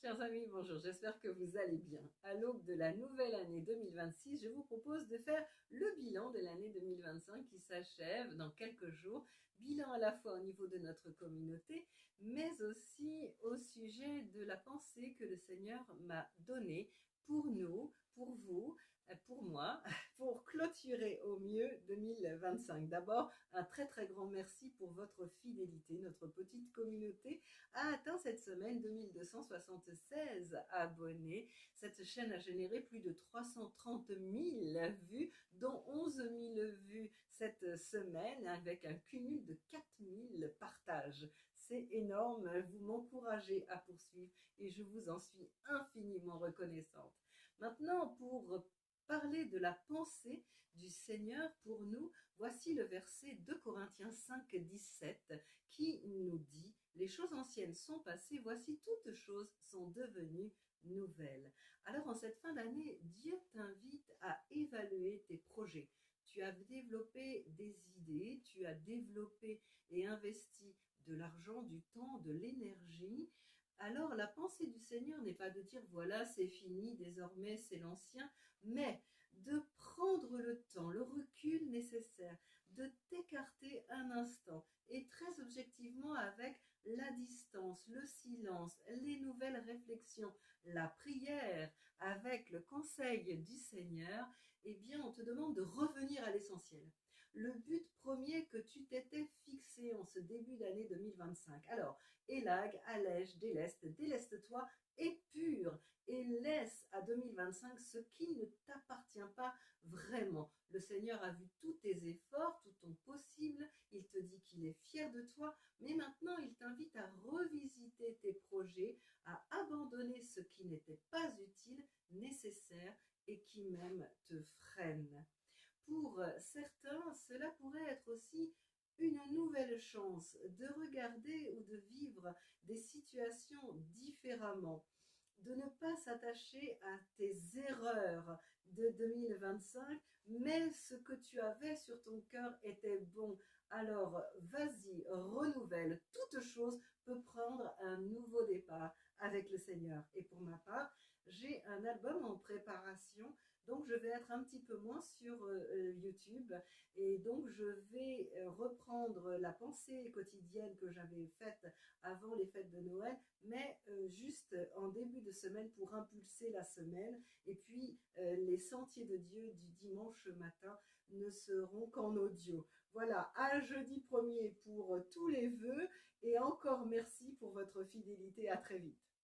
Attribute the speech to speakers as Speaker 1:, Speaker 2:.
Speaker 1: Chers amis, bonjour, j'espère que vous allez bien. À l'aube de la nouvelle année 2026, je vous propose de faire le bilan de l'année 2025 qui s'achève dans quelques jours. Bilan à la fois au niveau de notre communauté, mais aussi au sujet de la pensée que le Seigneur m'a donnée pour nous, pour vous, pour moi, pour clôturer au mieux 2025. D'abord, un très grand merci pour votre fidélité. Notre petite communauté a atteint cette semaine 2276 abonnés. Cette chaîne a généré plus de 330 000 vues, dont 11 000 vues cette semaine, avec un cumul de 4 000 partages. C'est énorme, vous m'encouragez à poursuivre et je vous en suis infiniment reconnaissante. Maintenant, pour parler de la pensée du Seigneur pour nous, voici le verset 2 Corinthiens 5, 17 qui nous dit « Les choses anciennes sont passées, voici toutes choses sont devenues nouvelles ». Alors en cette fin d'année, Dieu t'invite à évaluer tes projets. Tu as développé des idées, tu as développé et investi de l'argent, du temps, de l'énergie. Alors la pensée du Seigneur n'est pas de dire voilà c'est fini, désormais c'est l'ancien, mais de prendre le temps, le recul nécessaire, de t'écarter un instant et très objectivement avec la distance, le silence, les nouvelles réflexions, la prière, avec le conseil du Seigneur, eh bien on te demande de revenir à l'essentiel. Le but premier que tu t'étais fixé en ce début d'année 2025. Alors, élague, allège, déleste-toi, épure et laisse à 2025 ce qui ne t'appartient pas vraiment. Le Seigneur a vu tous tes efforts, tout ton possible, il te dit qu'il est fier de toi, mais maintenant il t'invite à revisiter tes projets, à abandonner ce qui n'était pas utile, nécessaire et qui même te freine. Pour certains, cela pourrait être aussi une nouvelle chance de regarder ou de vivre des situations différemment, de ne pas s'attacher à tes erreurs de 2025, mais ce que tu avais sur ton cœur était bon. Alors vas-y, renouvelle. Toute chose peut prendre un nouveau départ avec le Seigneur. Et pour ma part, j'ai un album en préparation, donc je vais être un petit peu moins sur YouTube et donc je vais reprendre la pensée quotidienne que j'avais faite avant les fêtes de Noël, mais juste en début de semaine pour impulser la semaine. Et puis les sentiers de Dieu du dimanche matin ne seront qu'en audio. Voilà, à jeudi 1er pour tous les vœux et encore merci pour votre fidélité. À très vite.